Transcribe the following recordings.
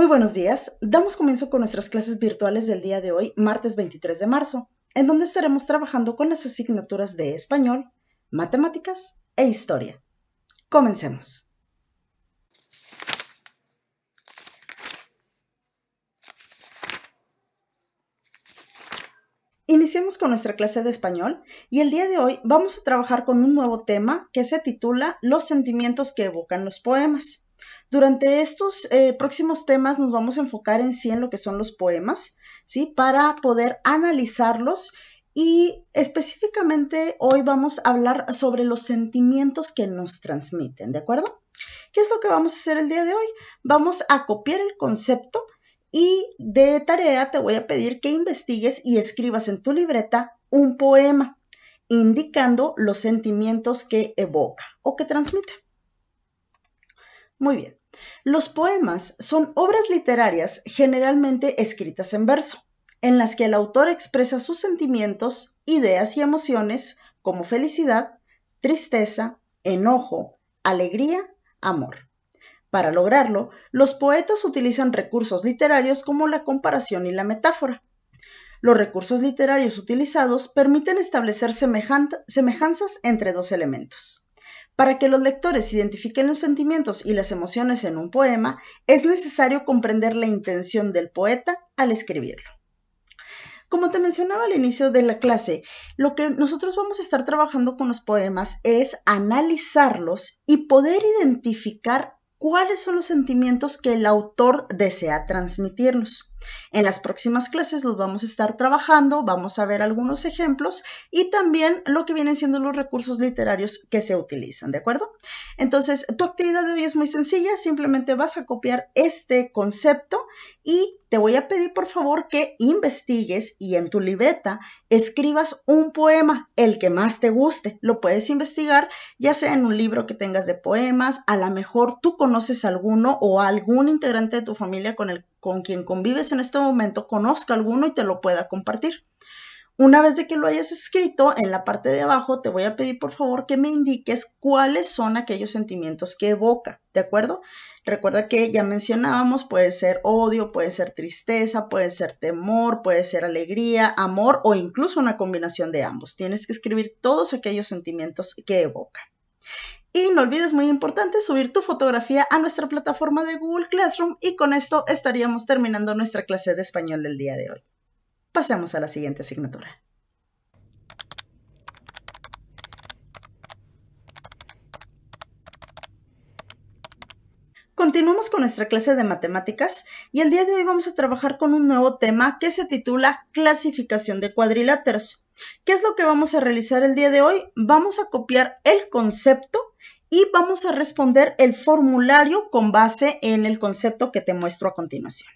buenos días. Damos comienzo con nuestras clases virtuales del día de hoy, martes 23 de marzo, en donde estaremos trabajando con las asignaturas de español, matemáticas e historia. Comencemos. Iniciemos con nuestra clase de español y el día de hoy vamos a trabajar con un nuevo tema que se titula Los sentimientos que evocan los poemas. Durante estos próximos temas nos vamos a enfocar en sí en lo que son los poemas, ¿sí? Para poder analizarlos y específicamente hoy vamos a hablar sobre los sentimientos que nos transmiten, ¿de acuerdo? ¿Qué es lo que vamos a hacer el día de hoy? Vamos a copiar el concepto y de tarea te voy a pedir que investigues y escribas en tu libreta un poema indicando los sentimientos que evoca o que transmite. Muy bien. Los poemas son obras literarias generalmente escritas en verso, en las que el autor expresa sus sentimientos, ideas y emociones como felicidad, tristeza, enojo, alegría, amor. Para lograrlo, los poetas utilizan recursos literarios como la comparación y la metáfora. Los recursos literarios utilizados permiten establecer semejanzas entre dos elementos. Para que los lectores identifiquen los sentimientos y las emociones en un poema, es necesario comprender la intención del poeta al escribirlo. Como te mencionaba al inicio de la clase, lo que nosotros vamos a estar trabajando con los poemas es analizarlos y poder identificar cuáles son los sentimientos que el autor desea transmitirnos. En las próximas clases los vamos a estar trabajando, vamos a ver algunos ejemplos y también lo que vienen siendo los recursos literarios que se utilizan, ¿de acuerdo? Entonces, tu actividad de hoy es muy sencilla, simplemente vas a copiar este concepto y te voy a pedir por favor que investigues y en tu libreta escribas un poema, el que más te guste. Lo puedes investigar ya sea en un libro que tengas de poemas, a lo mejor tú conoces alguno o algún integrante de tu familia con quien convives en este momento, conozca alguno y te lo pueda compartir. Una vez de que lo hayas escrito, en la parte de abajo te voy a pedir por favor que me indiques cuáles son aquellos sentimientos que evoca, ¿de acuerdo? Recuerda que ya mencionábamos, puede ser odio, puede ser tristeza, puede ser temor, puede ser alegría, amor o incluso una combinación de ambos. Tienes que escribir todos aquellos sentimientos que evoca. Y no olvides, muy importante, subir tu fotografía a nuestra plataforma de Google Classroom y con esto estaríamos terminando nuestra clase de español del día de hoy. Pasemos a la siguiente asignatura. Continuamos con nuestra clase de matemáticas y el día de hoy vamos a trabajar con un nuevo tema que se titula clasificación de cuadriláteros. ¿Qué es lo que vamos a realizar el día de hoy? Vamos a copiar el concepto y vamos a responder el formulario con base en el concepto que te muestro a continuación.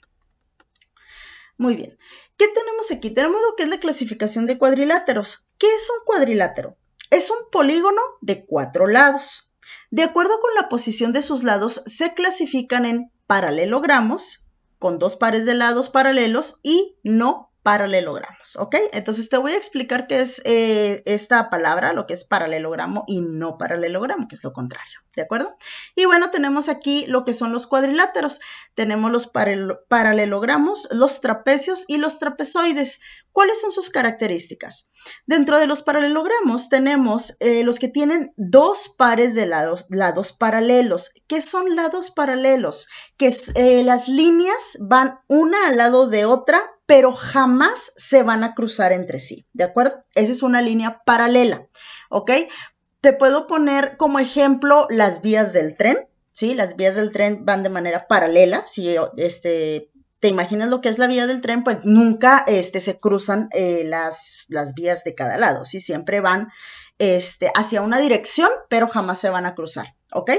Muy bien. ¿Qué tenemos aquí? Tenemos lo que es la clasificación de cuadriláteros. ¿Qué es un cuadrilátero? Es un polígono de 4 lados. De acuerdo con la posición de sus lados, se clasifican en paralelogramos, con 2 pares de lados paralelos, y no paralelogramos, ¿ok? Entonces te voy a explicar qué es esta palabra, lo que es paralelogramo y no paralelogramo, que es lo contrario, ¿de acuerdo? Y bueno, tenemos aquí lo que son los cuadriláteros. Tenemos los paralelogramos, los trapecios y los trapezoides. ¿Cuáles son sus características? Dentro de los paralelogramos tenemos los que tienen 2 pares de lados paralelos. ¿Qué son lados paralelos? Que las líneas van una al lado de otra, pero jamás se van a cruzar entre sí, ¿de acuerdo? Esa es una línea paralela, ¿ok? Te puedo poner como ejemplo las vías del tren, ¿sí? Las vías del tren van de manera paralela, si te imaginas lo que es la vía del tren, pues nunca se cruzan las vías de cada lado, ¿sí? Siempre van hacia una dirección, pero jamás se van a cruzar, ¿ok?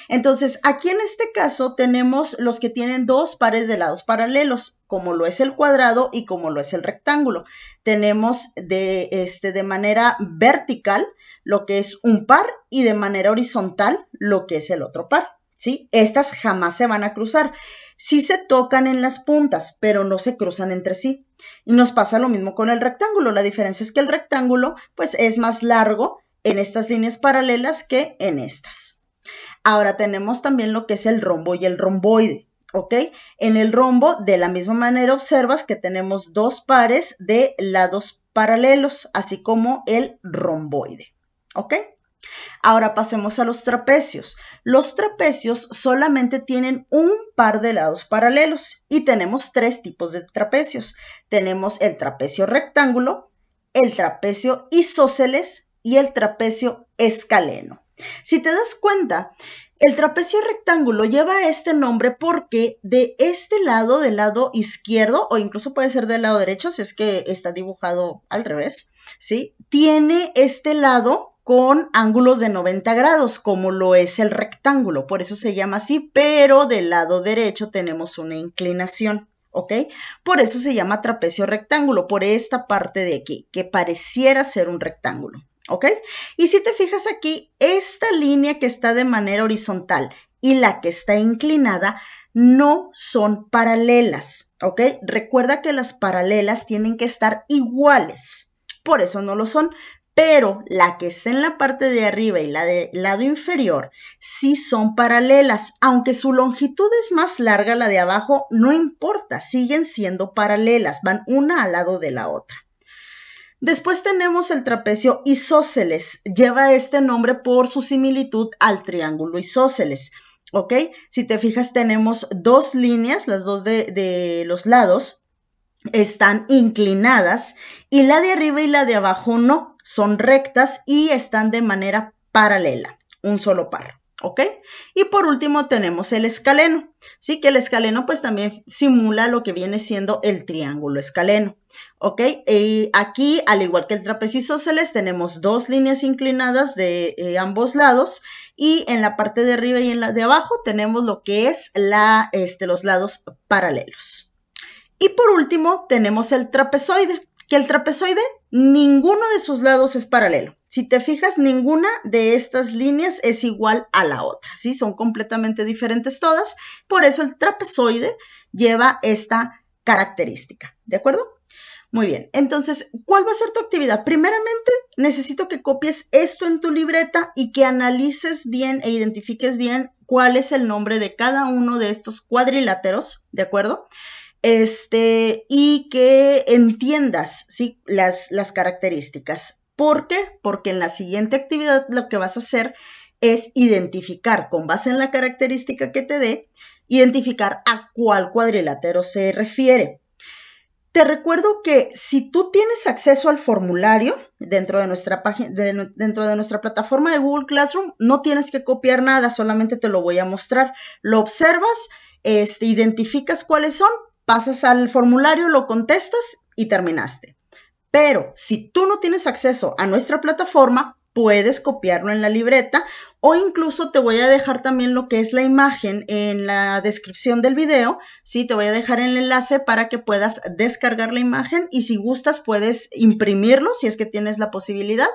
Entonces, aquí en este caso tenemos los que tienen 2 pares de lados paralelos, como lo es el cuadrado y como lo es el rectángulo. Tenemos de manera vertical lo que es un par y de manera horizontal lo que es el otro par, ¿sí? Estas jamás se van a cruzar. Sí se tocan en las puntas, pero no se cruzan entre sí. Y nos pasa lo mismo con el rectángulo. La diferencia es que el rectángulo, pues, es más largo en estas líneas paralelas que en estas. Ahora tenemos también lo que es el rombo y el romboide. ¿ok? En el rombo, de la misma manera, observas que tenemos dos pares de lados paralelos, así como el romboide, ¿ok? Ahora pasemos a los trapecios. Los trapecios solamente tienen un par de lados paralelos y tenemos tres tipos de trapecios. Tenemos el trapecio rectángulo, el trapecio isósceles y el trapecio escaleno. Si te das cuenta, el trapecio rectángulo lleva este nombre porque de este lado, del lado izquierdo, o incluso puede ser del lado derecho, si es que está dibujado al revés, ¿sí? Tiene este lado con ángulos de 90 grados, como lo es el rectángulo, por eso se llama así, pero del lado derecho tenemos una inclinación, ¿ok? Por eso se llama trapecio rectángulo, por esta parte de aquí, que pareciera ser un rectángulo, ¿ok? Y si te fijas aquí, esta línea que está de manera horizontal y la que está inclinada no son paralelas, ¿ok? Recuerda que las paralelas tienen que estar iguales, por eso no lo son. Pero la que está en la parte de arriba y la del lado inferior sí son paralelas. Aunque su longitud es más larga, la de abajo, no importa, siguen siendo paralelas, van una al lado de la otra. Después tenemos el trapecio isósceles. Lleva este nombre por su similitud al triángulo isósceles. ¿Ok? Si te fijas, tenemos dos líneas, las dos de los lados están inclinadas y la de arriba y la de abajo no, son rectas y están de manera paralela, un solo par, ¿ok? Y por último tenemos el escaleno, ¿sí? Que el escaleno pues también simula lo que viene siendo el triángulo escaleno, ¿ok? Y aquí, al igual que el trapecio isósceles, tenemos dos líneas inclinadas de ambos lados y en la parte de arriba y en la de abajo tenemos lo que es los lados paralelos. Y por último tenemos el trapezoide, que el trapezoide ninguno de sus lados es paralelo. Si te fijas, ninguna de estas líneas es igual a la otra, ¿sí? Son completamente diferentes todas, por eso el trapezoide lleva esta característica, ¿de acuerdo? Muy bien, entonces, ¿cuál va a ser tu actividad? Primeramente, necesito que copies esto en tu libreta y que analices bien e identifiques bien cuál es el nombre de cada uno de estos cuadriláteros, ¿de acuerdo? Y que entiendas, ¿sí? las características. ¿Por qué? Porque en la siguiente actividad lo que vas a hacer es identificar, con base en la característica que te dé, identificar a cuál cuadrilátero se refiere. Te recuerdo que si tú tienes acceso al formulario dentro de nuestra página, dentro de nuestra plataforma de Google Classroom, no tienes que copiar nada, solamente te lo voy a mostrar. Lo observas, identificas cuáles son, pasas al formulario, lo contestas y terminaste. Pero si tú no tienes acceso a nuestra plataforma, puedes copiarlo en la libreta o incluso te voy a dejar también lo que es la imagen en la descripción del video, ¿sí? Te voy a dejar el enlace para que puedas descargar la imagen y si gustas puedes imprimirlo si es que tienes la posibilidad,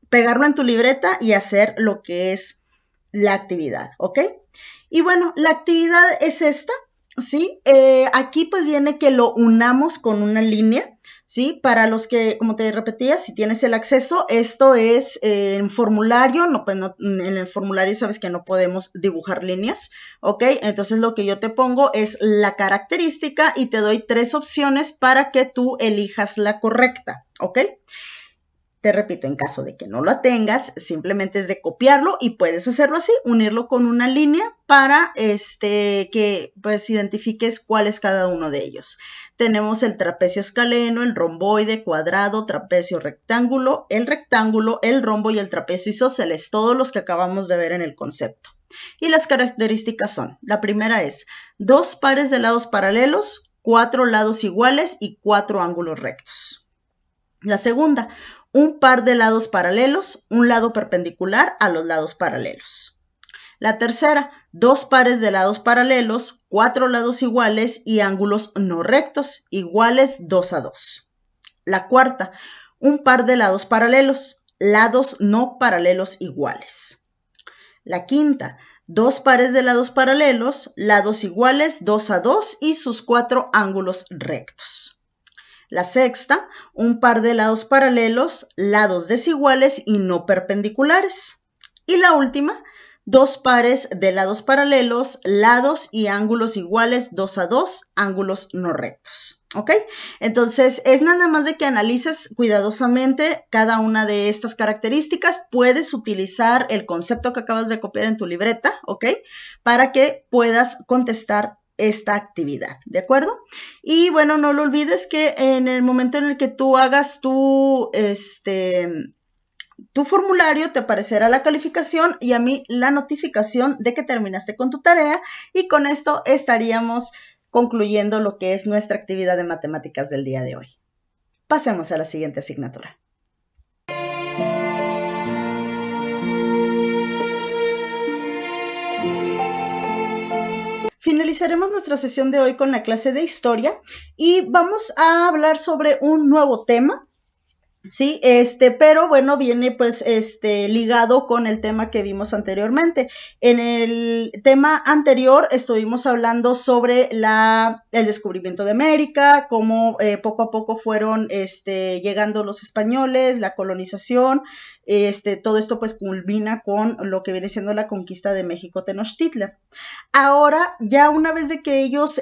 pegarlo en tu libreta y hacer lo que es la actividad, ¿ok? Y bueno, la actividad es esta, ¿sí? Aquí pues viene que lo unamos con una línea. ¿Sí? Para los que, como te repetía, si tienes el acceso, esto es en formulario, en el formulario sabes que no podemos dibujar líneas, ¿ok? Entonces lo que yo te pongo es la característica y te doy tres opciones para que tú elijas la correcta, ¿ok? Te repito, en caso de que no lo tengas, simplemente es de copiarlo y puedes hacerlo así, unirlo con una línea para que pues identifiques cuál es cada uno de ellos. Tenemos el trapecio escaleno, el romboide, cuadrado, trapecio rectángulo, el rombo y el trapecio isósceles, todos los que acabamos de ver en el concepto. Y las características son, la primera es dos pares de lados paralelos, cuatro lados iguales y cuatro ángulos rectos. La segunda, un par de lados paralelos, un lado perpendicular a los lados paralelos. La tercera, dos pares de lados paralelos, cuatro lados iguales y ángulos no rectos, iguales 2 a 2. La cuarta, un par de lados paralelos, lados no paralelos iguales. La quinta, dos pares de lados paralelos, lados iguales 2 a 2 y sus cuatro ángulos rectos. La sexta, un par de lados paralelos, lados desiguales y no perpendiculares. Y la última, dos pares de lados paralelos, lados y ángulos iguales 2 a 2, ángulos no rectos. ¿Ok? Entonces, es nada más de que analices cuidadosamente cada una de estas características. Puedes utilizar el concepto que acabas de copiar en tu libreta, ¿ok? Para que puedas contestar esta actividad, ¿de acuerdo? Y bueno, no lo olvides que en el momento en el que tú hagas tu formulario, te aparecerá la calificación y a mí la notificación de que terminaste con tu tarea, y con esto estaríamos concluyendo lo que es nuestra actividad de matemáticas del día de hoy. Pasemos a la siguiente asignatura. Finalizaremos nuestra sesión de hoy con la clase de historia y vamos a hablar sobre un nuevo tema. Sí, pero bueno, viene pues ligado con el tema que vimos anteriormente. En el tema anterior estuvimos hablando sobre el descubrimiento de América, cómo poco a poco fueron llegando los españoles, la colonización. Todo esto pues culmina con lo que viene siendo la conquista de México Tenochtitlan. Ahora, ya una vez de que ellos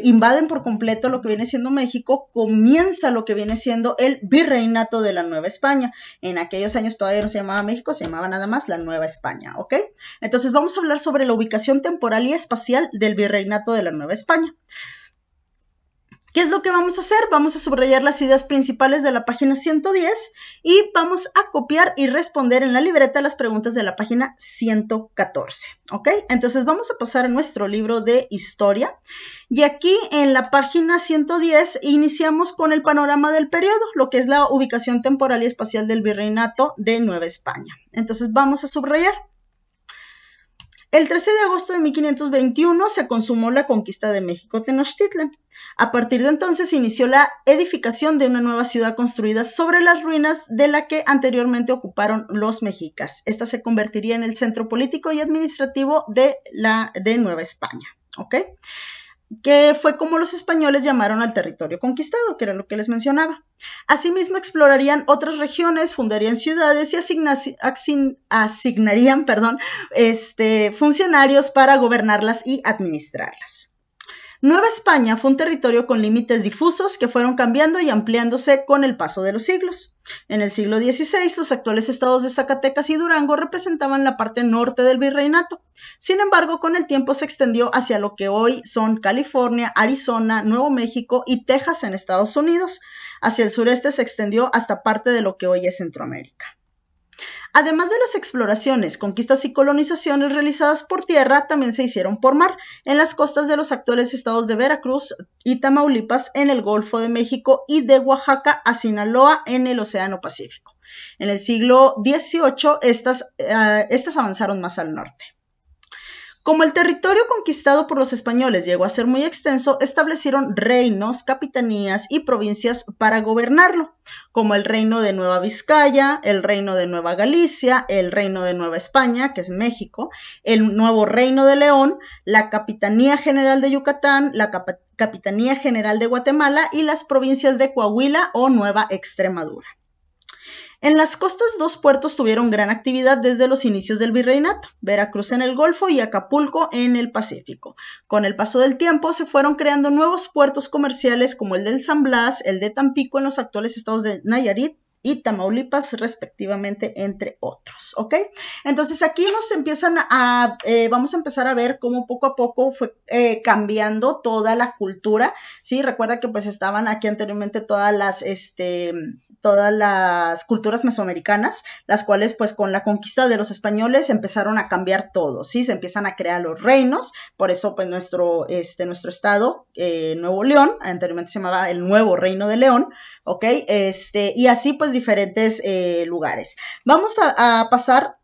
invaden por completo lo que viene siendo México, comienza lo que viene siendo el virreinato de la Nueva España. En aquellos años todavía no se llamaba México, se llamaba nada más la Nueva España, ¿ok? Entonces vamos a hablar sobre la ubicación temporal y espacial del virreinato de la Nueva España. ¿Qué es lo que vamos a hacer? Vamos a subrayar las ideas principales de la página 110 y vamos a copiar y responder en la libreta las preguntas de la página 114, ¿ok? Entonces vamos a pasar a nuestro libro de historia y aquí en la página 110 iniciamos con el panorama del periodo, lo que es la ubicación temporal y espacial del virreinato de Nueva España. Entonces vamos a subrayar. El 13 de agosto de 1521 se consumó la conquista de México Tenochtitlan. A partir de entonces inició la edificación de una nueva ciudad construida sobre las ruinas de la que anteriormente ocuparon los mexicas. Esta se convertiría en el centro político y administrativo de Nueva España, ¿ok? Que fue como los españoles llamaron al territorio conquistado, que era lo que les mencionaba. Asimismo, explorarían otras regiones, fundarían ciudades y asignarían funcionarios para gobernarlas y administrarlas. Nueva España fue un territorio con límites difusos que fueron cambiando y ampliándose con el paso de los siglos. En el siglo XVI, los actuales estados de Zacatecas y Durango representaban la parte norte del virreinato. Sin embargo, con el tiempo se extendió hacia lo que hoy son California, Arizona, Nuevo México y Texas en Estados Unidos. Hacia el sureste se extendió hasta parte de lo que hoy es Centroamérica. Además de las exploraciones, conquistas y colonizaciones realizadas por tierra, también se hicieron por mar, en las costas de los actuales estados de Veracruz y Tamaulipas, en el Golfo de México y de Oaxaca a Sinaloa en el Océano Pacífico. En el siglo XVIII, estas avanzaron más al norte. Como el territorio conquistado por los españoles llegó a ser muy extenso, establecieron reinos, capitanías y provincias para gobernarlo, como el reino de Nueva Vizcaya, el reino de Nueva Galicia, el reino de Nueva España, que es México, el nuevo reino de León, la Capitanía General de Yucatán, la Capitanía General de Guatemala y las provincias de Coahuila o Nueva Extremadura. En las costas, dos puertos tuvieron gran actividad desde los inicios del virreinato: Veracruz en el Golfo y Acapulco en el Pacífico. Con el paso del tiempo se fueron creando nuevos puertos comerciales como el del San Blas, el de Tampico en los actuales estados de Nayarit y Tamaulipas respectivamente, entre otros, ¿ok? Entonces aquí vamos a empezar a ver cómo poco a poco fue cambiando toda la cultura, ¿sí? Recuerda que pues estaban aquí anteriormente todas las culturas mesoamericanas, las cuales pues con la conquista de los españoles empezaron a cambiar todo, ¿sí? Se empiezan a crear los reinos, por eso pues nuestro estado, Nuevo León, anteriormente se llamaba el Nuevo Reino de León, ¿ok? Y así pues diferentes lugares. Vamos a pasar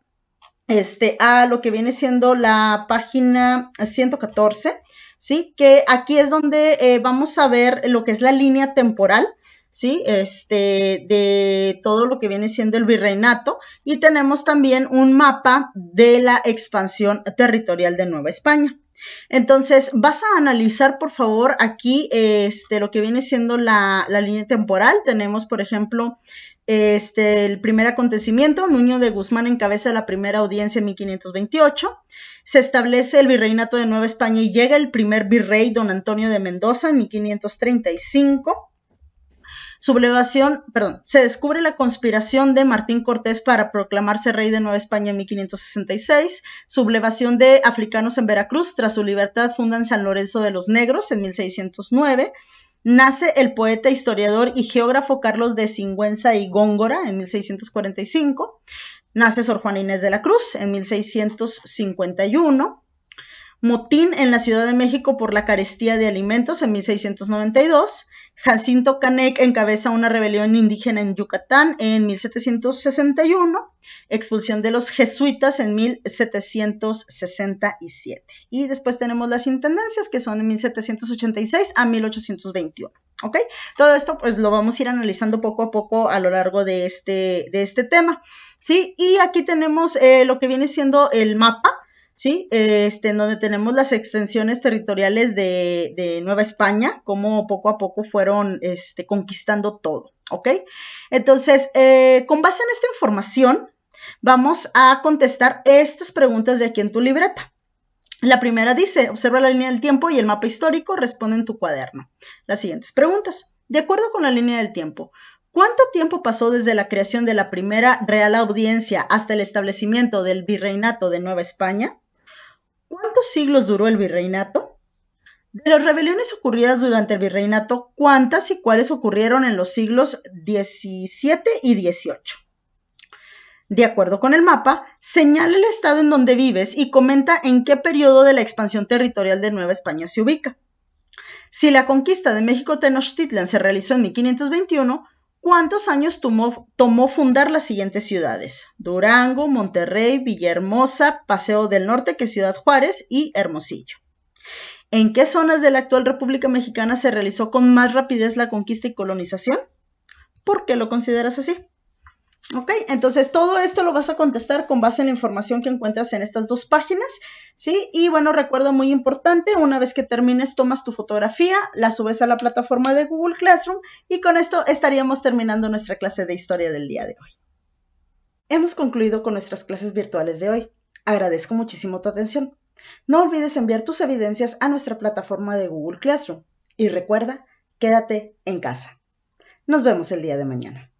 a lo que viene siendo la página 114, ¿sí? Que aquí es donde vamos a ver lo que es la línea temporal, ¿sí? De todo lo que viene siendo el virreinato, y tenemos también un mapa de la expansión territorial de Nueva España. Entonces, vas a analizar, por favor, aquí lo que viene siendo la línea temporal. Tenemos, por ejemplo, el primer acontecimiento, Nuño de Guzmán encabeza la primera audiencia en 1528, se establece el virreinato de Nueva España y llega el primer virrey, don Antonio de Mendoza, en 1535. Se descubre la conspiración de Martín Cortés para proclamarse rey de Nueva España en 1566, sublevación de africanos en Veracruz, tras su libertad fundan San Lorenzo de los Negros en 1609, nace el poeta, historiador y geógrafo Carlos de Sigüenza y Góngora en 1645, nace Sor Juana Inés de la Cruz en 1651, motín en la Ciudad de México por la carestía de alimentos en 1692, Jacinto Canec encabeza una rebelión indígena en Yucatán en 1761, expulsión de los jesuitas en 1767. Y después tenemos las intendencias, que son en 1786 a 1821. ¿Ok? Todo esto pues lo vamos a ir analizando poco a poco a lo largo de este tema. ¿Sí? Y aquí tenemos lo que viene siendo el mapa, ¿sí? En donde tenemos las extensiones territoriales de Nueva España, como poco a poco fueron conquistando todo, ¿ok? Entonces, con base en esta información, vamos a contestar estas preguntas de aquí en tu libreta. La primera dice, observa la línea del tiempo y el mapa histórico, responde en tu cuaderno. Las siguientes preguntas. De acuerdo con la línea del tiempo, ¿cuánto tiempo pasó desde la creación de la primera Real Audiencia hasta el establecimiento del Virreinato de Nueva España? ¿Cuántos siglos duró el virreinato? De las rebeliones ocurridas durante el virreinato, ¿cuántas y cuáles ocurrieron en los siglos XVII y XVIII? De acuerdo con el mapa, señala el estado en donde vives y comenta en qué periodo de la expansión territorial de Nueva España se ubica. Si la conquista de México-Tenochtitlan se realizó en 1521, ¿cuántos años tomó fundar las siguientes ciudades? Durango, Monterrey, Villahermosa, Paseo del Norte, que es Ciudad Juárez, y Hermosillo. ¿En qué zonas de la actual República Mexicana se realizó con más rapidez la conquista y colonización? ¿Por qué lo consideras así? Ok, entonces todo esto lo vas a contestar con base en la información que encuentras en estas dos páginas, ¿sí? Y bueno, recuerda muy importante, una vez que termines, tomas tu fotografía, la subes a la plataforma de Google Classroom y con esto estaríamos terminando nuestra clase de historia del día de hoy. Hemos concluido con nuestras clases virtuales de hoy. Agradezco muchísimo tu atención. No olvides enviar tus evidencias a nuestra plataforma de Google Classroom. Y recuerda, quédate en casa. Nos vemos el día de mañana.